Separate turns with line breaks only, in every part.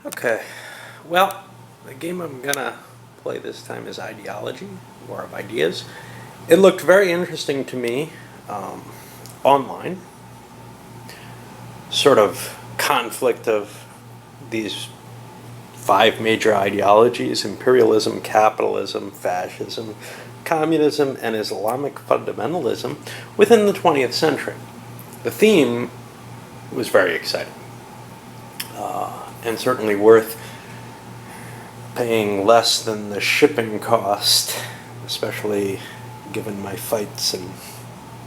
Okay, well, the game I'm gonna play this time is Ideology, War of Ideas. It looked very interesting to me online. Sort of conflict of these five major ideologies: imperialism, capitalism, fascism, communism, and Islamic fundamentalism within the 20th century. The theme was very exciting and certainly worth paying less than the shipping cost, especially given my fights and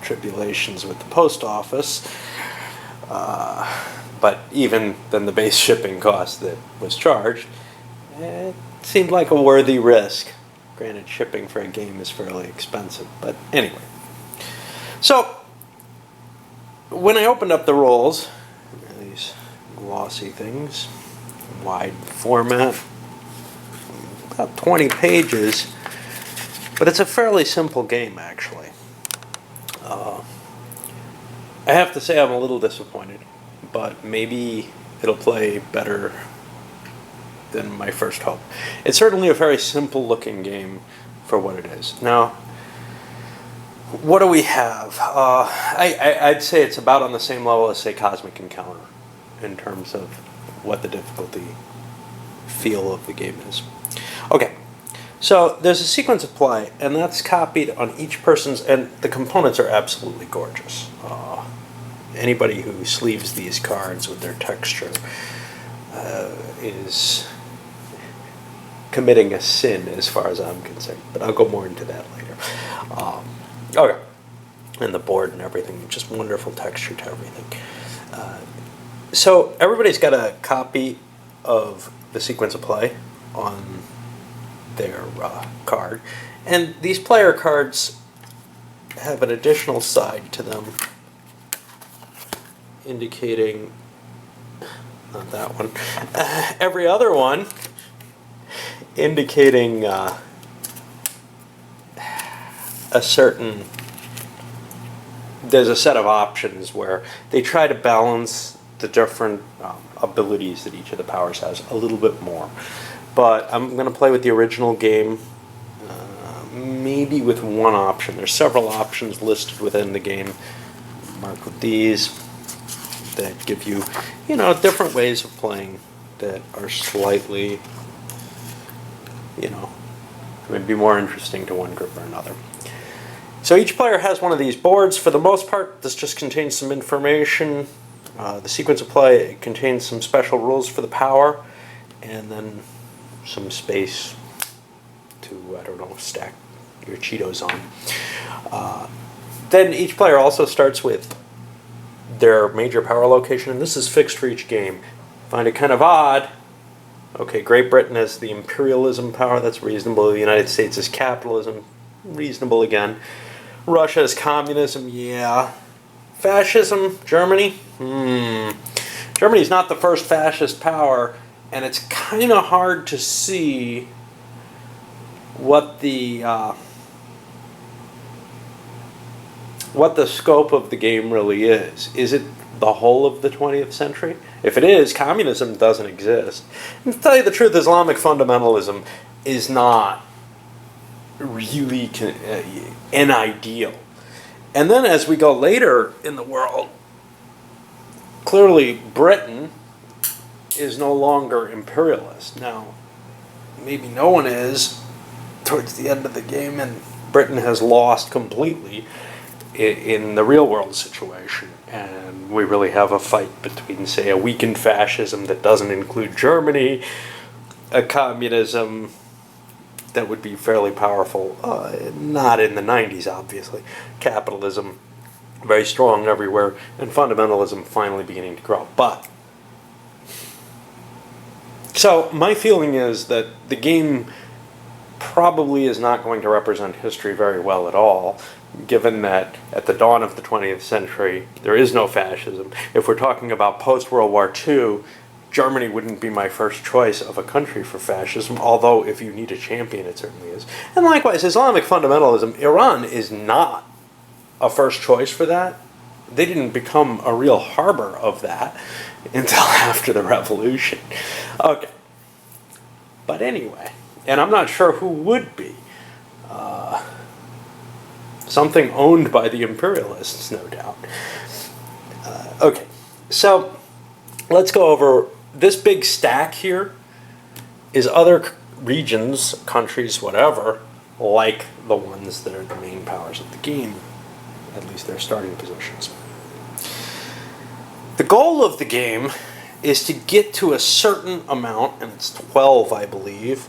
tribulations with the post office. But even than the base shipping cost that was charged, it seemed like a worthy risk. Granted, shipping for a game is fairly expensive, but anyway. So, when I opened up the rules, these glossy things, wide format, about 20 pages, but it's a fairly simple game, actually. I have to say I'm a little disappointed, but maybe it'll play better than my first hope. It's certainly a very simple looking game for what it is. Now, what do we have? I'd say it's about on the same level as, say, Cosmic Encounter in terms of what the difficulty feel of the game is. Okay, so there's a sequence of play, and that's copied on each person's, and the components are absolutely gorgeous. Anybody who sleeves these cards with their texture is committing a sin as far as I'm concerned, but I'll go more into that later. Okay, and the board and everything, just wonderful texture to everything. So everybody's got a copy of the sequence of play on their card, and these player cards have an additional side to them indicating, not that one, every other one indicating a certain, there's a set of options where they try to balance the different abilities that each of the powers has a little bit more. But I'm going to play with the original game, maybe with one option. There's several options listed within the game, marked with these, that give you, different ways of playing that are slightly, maybe more interesting to one group or another. So each player has one of these boards. For the most part, this just contains some information. The sequence of play contains some special rules for the power, and then some space to, stack your Cheetos on. Then each player also starts with their major power location, and this is fixed for each game. Find it kind of odd. Okay, Great Britain has the imperialism power, that's reasonable. The United States is capitalism, reasonable again. Russia is communism, yeah. Fascism, Germany? Germany's not the first fascist power, and it's kind of hard to see what the scope of the game really is. Is it the whole of the 20th century? If it is, communism doesn't exist. And to tell you the truth, Islamic fundamentalism is not really an ideal. And then as we go later in the world, clearly Britain is no longer imperialist. Now, maybe no one is towards the end of the game, and Britain has lost completely in the real world situation, and we really have a fight between, say, a weakened fascism that doesn't include Germany, a communism that would be fairly powerful, not in the 90s obviously, capitalism very strong everywhere, and fundamentalism finally beginning to grow. But so my feeling is that the game probably is not going to represent history very well at all, given that at the dawn of the 20th century, there is no fascism. If we're talking about post-World War II, Germany wouldn't be my first choice of a country for fascism, although if you need a champion, it certainly is. And likewise, Islamic fundamentalism, Iran is not a first choice for that. They didn't become a real harbor of that. until after the revolution. Okay. But anyway, and I'm not sure who would be. Something owned by the imperialists, no doubt. Okay, so let's go over this big stack here is other regions, countries, whatever, like the ones that are the main powers of the game, at least their starting positions. The goal of the game is to get to a certain amount, and it's 12, I believe,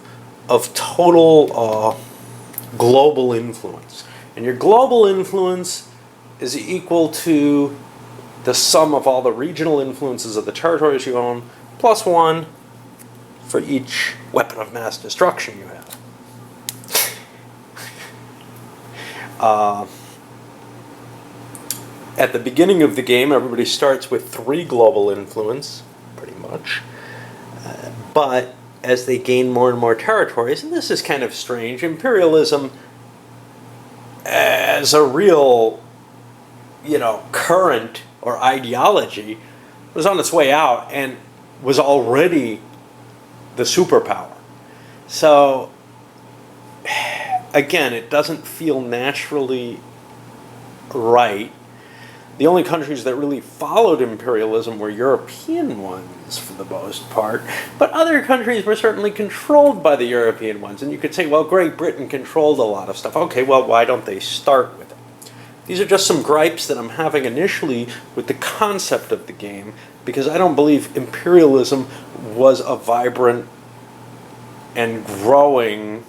of total global influence. And your global influence is equal to the sum of all the regional influences of the territories you own, plus 1 for each weapon of mass destruction you have. At the beginning of the game, everybody starts with 3 global influence, pretty much. But as they gain more and more territories, and this is kind of strange, imperialism as a real, current or ideology was on its way out and was already the superpower. So, again, it doesn't feel naturally right. The only countries that really followed imperialism were European ones for the most part, but other countries were certainly controlled by the European ones. And you could say, well, Great Britain controlled a lot of stuff. Okay, well, why don't they start with it? These are just some gripes that I'm having initially with the concept of the game, because I don't believe imperialism was a vibrant and growing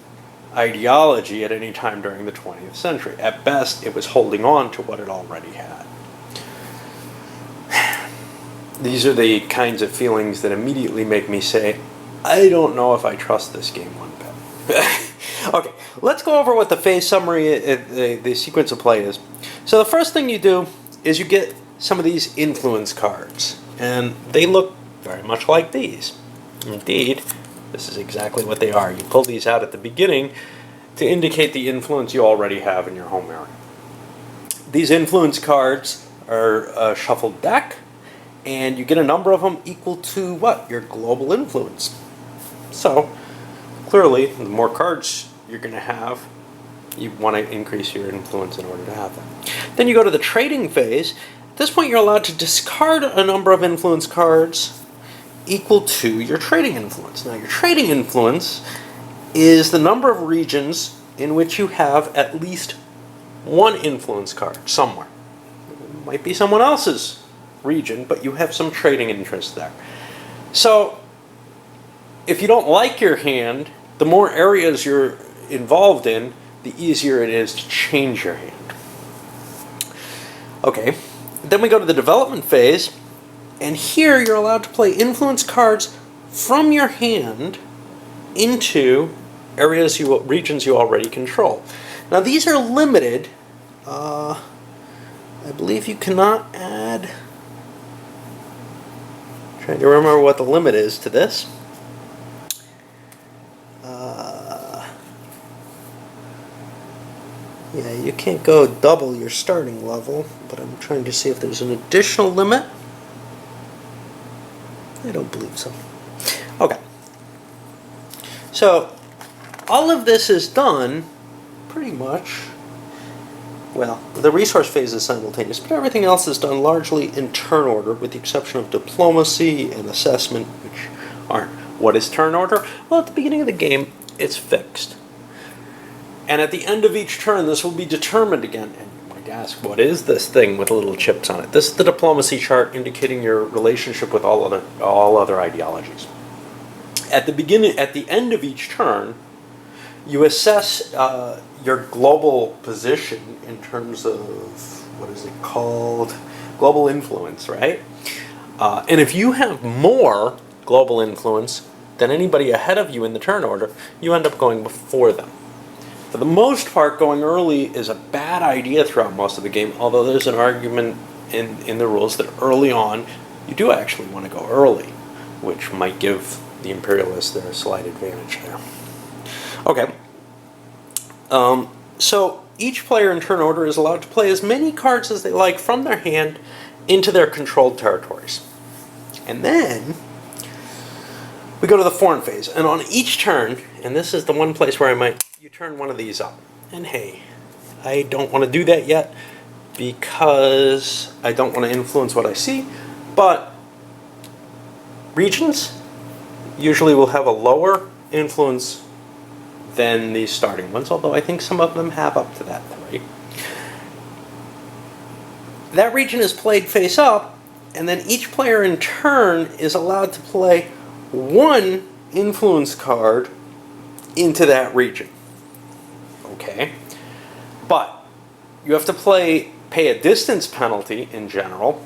ideology at any time during the 20th century. At best, it was holding on to what it already had. These are the kinds of feelings that immediately make me say, I don't know if I trust this game one bit. Okay, let's go over what the phase summary, the sequence of play is. So the first thing you do is you get some of these influence cards, and they look very much like these. Indeed, this is exactly what they are. You pull these out at the beginning to indicate the influence you already have in your home area. These influence cards are a shuffled deck, and you get a number of them equal to what? Your global influence. So, clearly, the more cards you're going to have, you want to increase your influence in order to have that. Then you go to the trading phase. At this point, you're allowed to discard a number of influence cards equal to your trading influence. Now, your trading influence is the number of regions in which you have at least one influence card somewhere. It might be someone else's region, but you have some trading interest there. So, if you don't like your hand, the more areas you're involved in, the easier it is to change your hand. Okay, then we go to the development phase, and here you're allowed to play influence cards from your hand into regions you already control. Now these are limited. I believe you cannot add. Trying to remember what the limit is to this. Yeah, you can't go double your starting level, but I'm trying to see if there's an additional limit. I don't believe so. Okay. So, all of this is done pretty much, well, the resource phase is simultaneous, but everything else is done largely in turn order, with the exception of diplomacy and assessment, which aren't. What is turn order? Well, at the beginning of the game, it's fixed. And at the end of each turn, this will be determined again. And you might ask, what is this thing with little chips on it? This is the diplomacy chart indicating your relationship with all other ideologies. At the end of each turn, you assess your global position in terms of, what is it called? Global influence, right? And if you have more global influence than anybody ahead of you in the turn order, you end up going before them. For the most part, going early is a bad idea throughout most of the game, although there's an argument in the rules that early on, you do actually want to go early, which might give the imperialists their slight advantage there. Okay. So each player in turn order is allowed to play as many cards as they like from their hand into their controlled territories. And then we go to the foreign phase. And on each turn, and this is the one place where you turn one of these up. And hey, I don't want to do that yet because I don't want to influence what I see, but regions usually will have a lower influence than these starting ones, although I think some of them have up to that 3. That region is played face up, and then each player in turn is allowed to play 1 influence card into that region. Okay? But you have to pay a distance penalty in general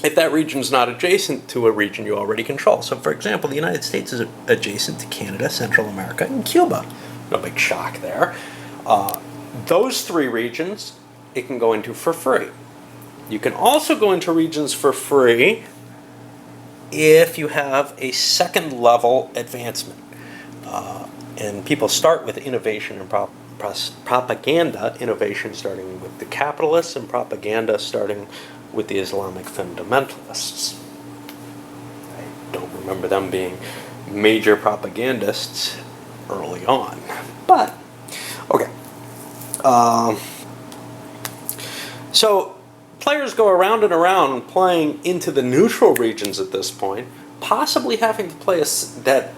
if that region's not adjacent to a region you already control. So, for example, the United States is adjacent to Canada, Central America, and Cuba. No big shock there. Those 3 regions it can go into for free. You can also go into regions for free if you have a second level advancement. And people start with innovation and propaganda, innovation starting with the capitalists, and propaganda starting with the Islamic fundamentalists. I don't remember them being major propagandists early on. But, okay. So, players go around and around playing into the neutral regions at this point, possibly having to play that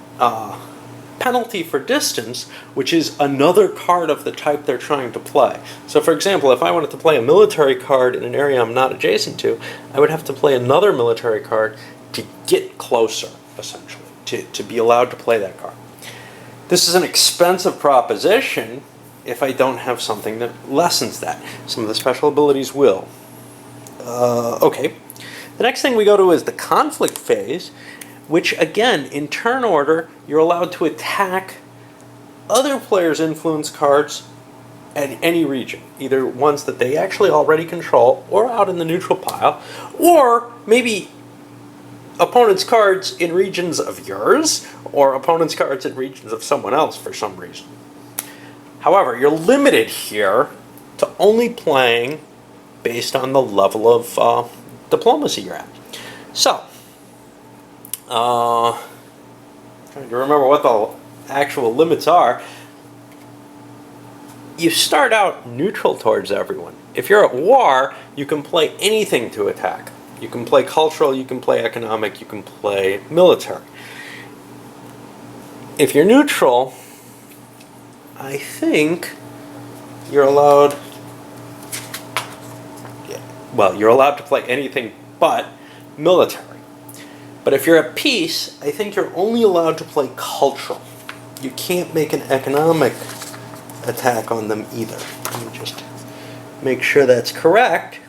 penalty for distance, which is another card of the type they're trying to play. So for example, if I wanted to play a military card in an area I'm not adjacent to, I would have to play another military card to get closer, essentially, to be allowed to play that card. This is an expensive proposition if I don't have something that lessens that. Some of the special abilities will. Okay. The next thing we go to is the conflict phase, which again, in turn order, you're allowed to attack other players' influence cards at any region, either ones that they actually already control or out in the neutral pile, or maybe opponents' cards in regions of yours or opponents' cards in regions of someone else for some reason. However, you're limited here to only playing based on the level of diplomacy you're at. So, trying to remember what the actual limits are. You start out neutral towards everyone. If you're at war, you can play anything to attack. You can play cultural, you can play economic, you can play military. If you're neutral, I think you're allowed, you're allowed to play anything but military. But if you're at peace, I think you're only allowed to play cultural. You can't make an economic attack on them either. Let me just make sure that's correct.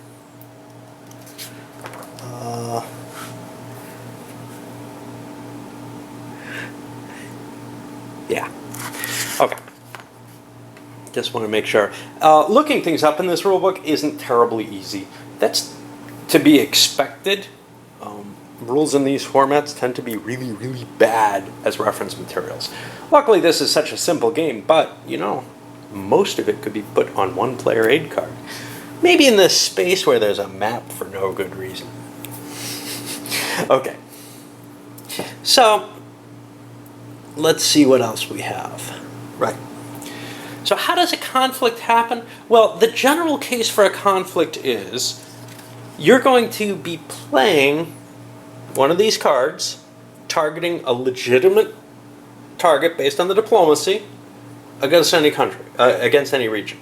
Yeah. Okay. Just want to make sure. Looking things up in this rulebook isn't terribly easy. That's to be expected. Rules in these formats tend to be really, really bad as reference materials. Luckily, this is such a simple game, but, most of it could be put on one player aid card. Maybe in this space where there's a map for no good reason. Okay. So, let's see what else we have. Right. So how does a conflict happen? Well, the general case for a conflict is you're going to be playing one of these cards, targeting a legitimate target based on the diplomacy against any country, against any region.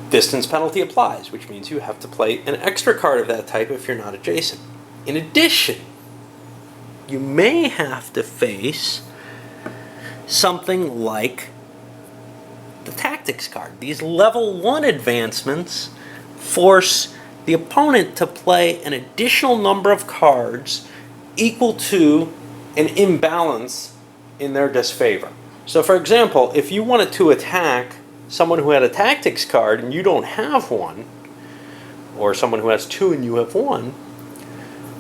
Distance penalty applies, which means you have to play an extra card of that type if you're not adjacent. In addition, you may have to face something like the tactics card. These level 1 advancements force the opponent to play an additional number of cards equal to an imbalance in their disfavor. So for example, if you wanted to attack someone who had a tactics card and you don't have one, or someone who has 2 and you have 1,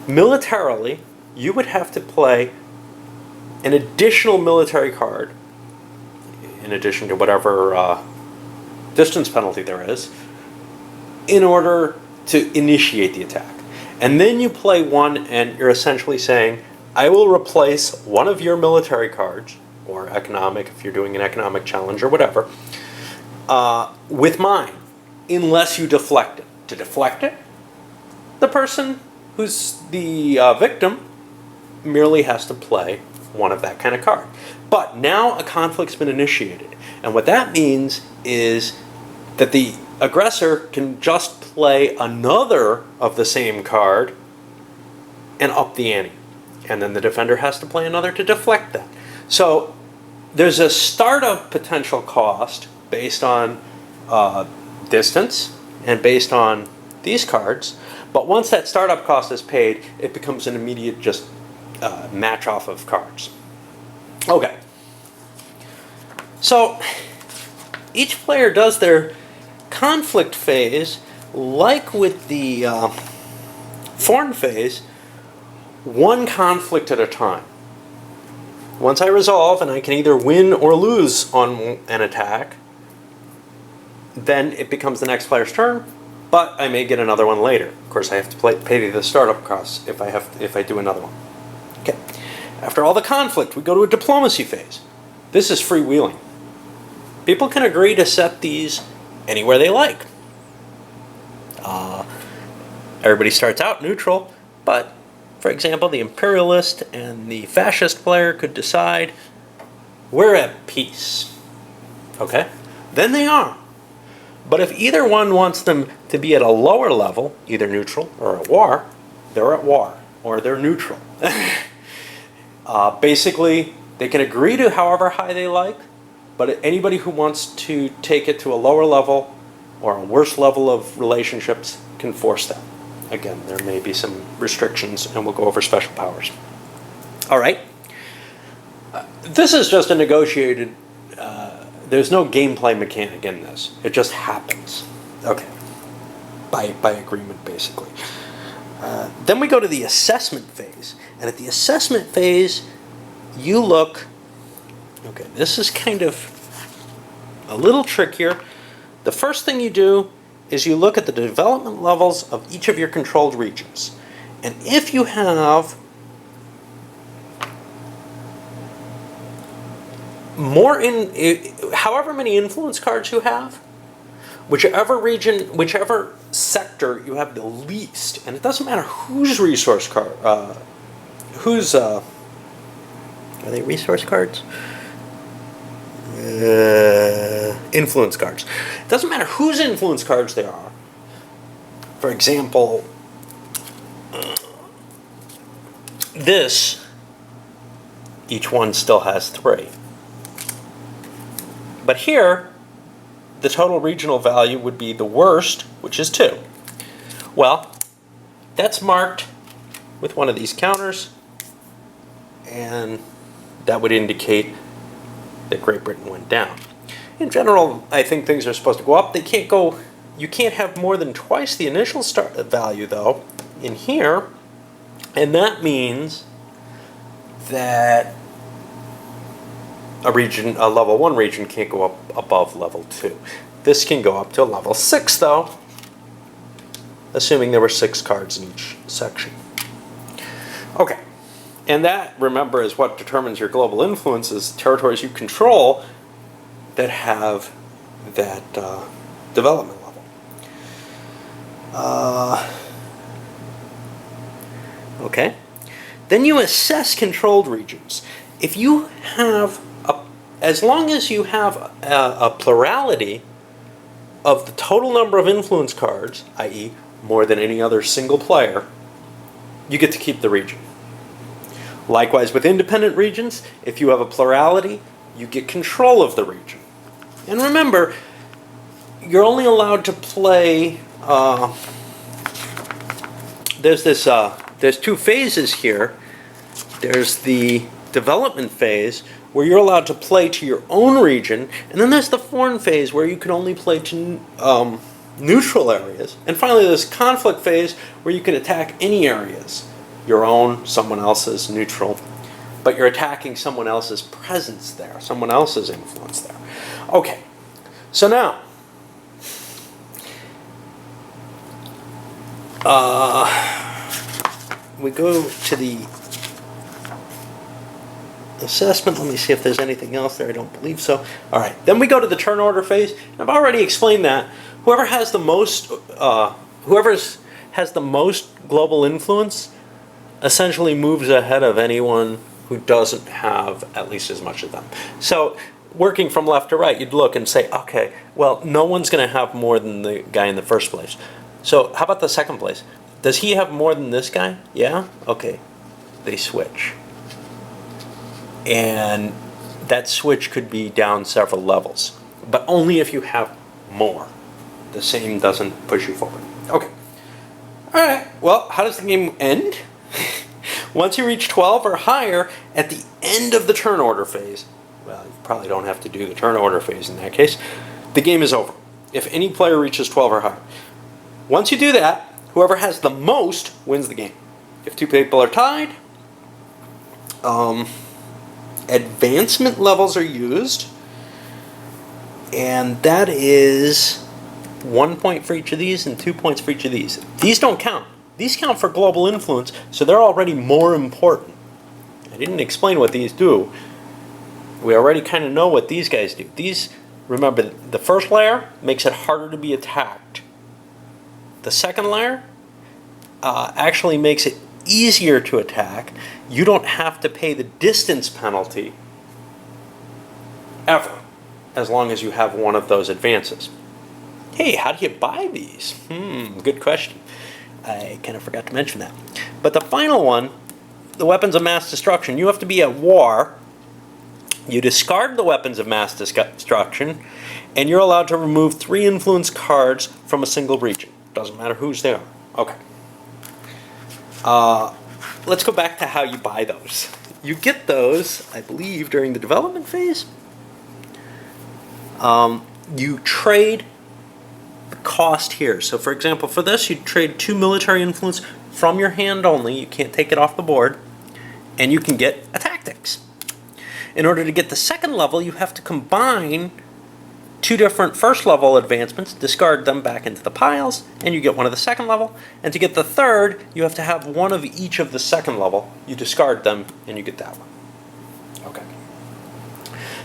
militarily, you would have to play an additional military card, in addition to whatever distance penalty there is, in order to initiate the attack. And then you play one, and you're essentially saying, I will replace one of your military cards, or economic if you're doing an economic challenge or whatever, with mine, unless you deflect it. To deflect it, the person who's the victim merely has to play one of that kind of card. But now a conflict's been initiated. And what that means is that the aggressor can just play another of the same card and up the ante. And then the defender has to play another to deflect that. So there's a startup potential cost based on distance and based on these cards. But once that startup cost is paid, it becomes an immediate just match off of cards. Okay. So each player does their conflict phase, like with the foreign phase, one conflict at a time. Once I resolve and I can either win or lose on an attack, then it becomes the next player's turn, but I may get another one later. Of course, I have to pay the startup costs if I do another one. Okay. After all the conflict, we go to a diplomacy phase. This is freewheeling. People can agree to set these anywhere they like. Everybody starts out neutral, but for example, the imperialist and the fascist player could decide we're at peace. Okay? Then they are. But if either one wants them to be at a lower level, either neutral or at war, they're at war, or they're neutral. Basically, they can agree to however high they like, but anybody who wants to take it to a lower level or a worse level of relationships can force that. Again, there may be some restrictions, and we'll go over special powers. All right. This is just a negotiated, there's no gameplay mechanic in this. It just happens. Okay. By agreement, basically. Then we go to the assessment phase. And at the assessment phase, you look, okay, this is kind of a little trickier. The first thing you do is you look at the development levels of each of your controlled regions. And if you have however many influence cards you have, whichever region, whichever sector you have the least, and it doesn't matter whose resource card, are they resource cards? Influence cards. It doesn't matter whose influence cards they are. For example, each one still has 3. But here, the total regional value would be the worst, which is 2. Well, that's marked with one of these counters, and that would indicate that Great Britain went down. In general, I think things are supposed to go up. You can't have more than twice the initial start value, though, in here, and that means that a level 1 region can't go up above level 2. This can go up to a level 6, though, assuming there were 6 cards in each section. Okay, and that, remember, is what determines your global influence, is territories you control that have that development level. Okay, then you assess controlled regions. If you have as long as you have a plurality of the total number of influence cards, i.e. more than any other single player, you get to keep the region. Likewise with independent regions, if you have a plurality, you get control of the region. And remember, you're only allowed to play, there's 2 phases here. There's the development phase, where you're allowed to play to your own region, and then there's the foreign phase, where you can only play to neutral areas. And finally, there's conflict phase, where you can attack any areas, your own, someone else's, neutral, but you're attacking someone else's presence there, someone else's influence there. Okay, so now, we go to the assessment. Let me see if there's anything else there. I don't believe so. All right, then we go to the turn order phase. I've already explained that. Whoever has the most global influence essentially moves ahead of anyone who doesn't have at least as much of them. So working from left to right, you'd look and say, okay, well, no one's going to have more than the guy in the first place. So how about the second place? Does he have more than this guy? Yeah? Okay. They switch. And that switch could be down several levels, but only if you have more. The same doesn't push you forward. Okay. All right. Well, how does the game end? Once you reach 12 or higher at the end of the turn order phase, well, you probably don't have to do the turn order phase in that case, the game is over. If any player reaches 12 or higher. Once you do that, whoever has the most wins the game. If two people are tied, advancement levels are used, and that is 1 point for each of these and 2 points for each of these. These don't count. These count for global influence, so they're already more important. I didn't explain what these do. We already kind of know what these guys do. These, remember, the first layer makes it harder to be attacked. The second layer actually makes it easier to attack. You don't have to pay the distance penalty ever, as long as you have one of those advances. Hey, how do you buy these? Good question. I kind of forgot to mention that. But the final one, the weapons of mass destruction, you have to be at war. You discard the weapons of mass destruction, and you're allowed to remove 3 influence cards from a single region. Doesn't matter whose they are. Okay. Let's go back to how you buy those. You get those, I believe, during the development phase. You trade the cost here. So for example, for this, you trade 2 military influence from your hand only. You can't take it off the board. And you can get a tactics. In order to get the second level, you have to combine 2 different first level advancements, discard them back into the piles, and you get one of the second level. And to get the third, you have to have one of each of the second level. You discard them, and you get that one. Okay.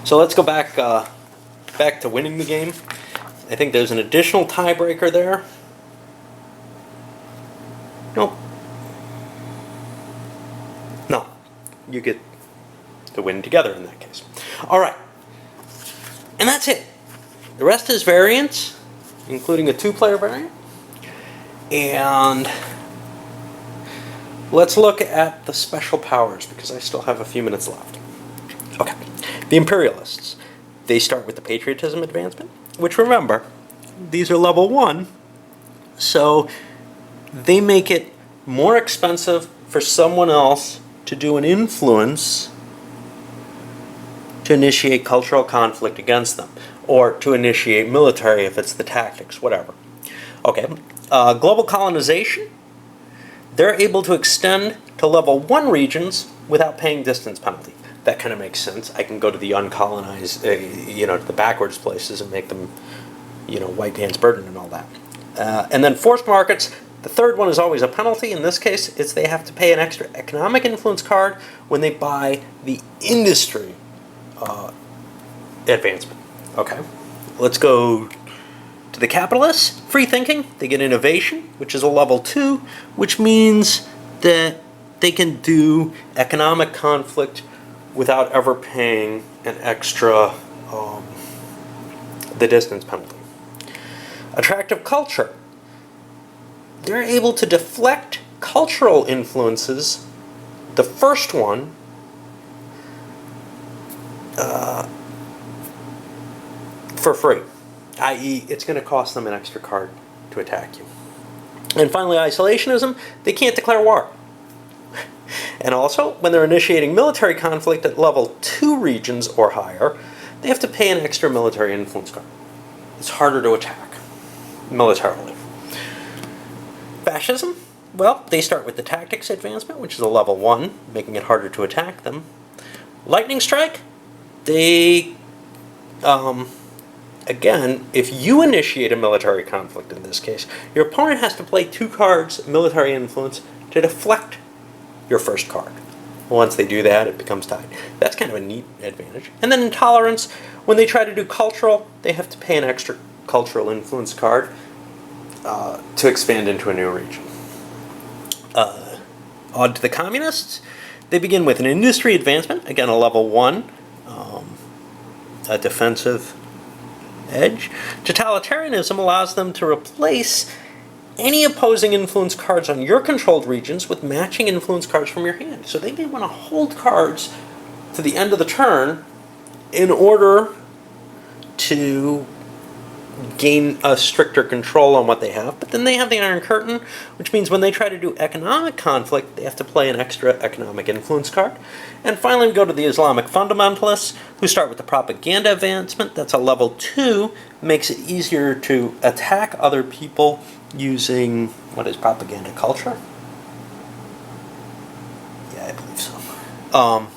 So let's go back to winning the game. I think there's an additional tiebreaker there. Nope. No. You get to win together in that case. All right. And that's it. The rest is variants, including a 2-player variant. And let's look at the special powers, because I still have a few minutes left. Okay. The Imperialists. They start with the Patriotism advancement, which, remember, these are level 1, so they make it more expensive for someone else to do an influence to initiate cultural conflict against them, or to initiate military if it's the tactics, whatever. Okay, global colonization, they're able to extend to level 1 regions without paying distance penalty. That kind of makes sense. I can go to the uncolonized, to the backwards places and make them, white man's burden and all that. And then forced markets, the third one is always a penalty. In this case, it's they have to pay an extra economic influence card when they buy the industry advancement. Okay, let's go to the capitalists. Free thinking, they get innovation, which is a level 2, which means that they can do economic conflict without ever paying an extra, the distance penalty. Attractive culture. They're able to deflect cultural influences. The first one, for free, i.e. it's going to cost them an extra card to attack you. And finally, isolationism, they can't declare war. And also, when they're initiating military conflict at level 2 regions or higher, they have to pay an extra military influence card. It's harder to attack militarily. Fascism, well, they start with the tactics advancement, which is a level 1, making it harder to attack them. Lightning strike, they, again, if you initiate a military conflict in this case, your opponent has to play 2 cards military influence to deflect your first card. Once they do that, it becomes tied. That's kind of a neat advantage. And then intolerance, when they try to do cultural, they have to pay an extra cultural influence card to expand into a new region. Odd to the communists, they begin with an industry advancement, again a level 1, a defensive edge. Totalitarianism allows them to replace any opposing influence cards on your controlled regions with matching influence cards from your hand. So they may want to hold cards to the end of the turn in order to gain a stricter control on what they have. But then they have the Iron Curtain, which means when they try to do economic conflict, they have to play an extra economic influence card. And finally, we go to the Islamic fundamentalists, who start with the propaganda advancement. That's a level 2, makes it easier to attack other people using, what is propaganda culture? Yeah, I believe so.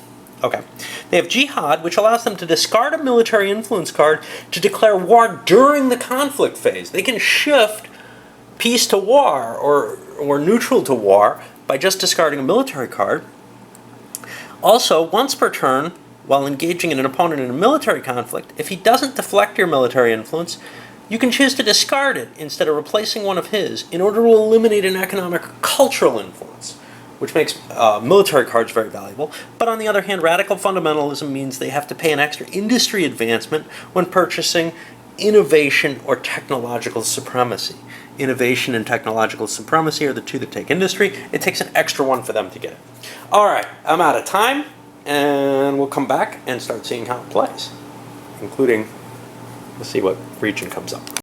Okay. They have jihad, which allows them to discard a military influence card to declare war during the conflict phase. They can shift peace to war or neutral to war by just discarding a military card. Also, once per turn, while engaging in an opponent in a military conflict, if he doesn't deflect your military influence, you can choose to discard it instead of replacing one of his in order to eliminate an economic or cultural influence, which makes military cards very valuable. But on the other hand, radical fundamentalism means they have to pay an extra industry advancement when purchasing innovation or technological supremacy. Innovation and technological supremacy are the two that take industry. It takes an extra one for them to get it. All right, I'm out of time, and we'll come back and start seeing how it plays, including, we'll see what region comes up.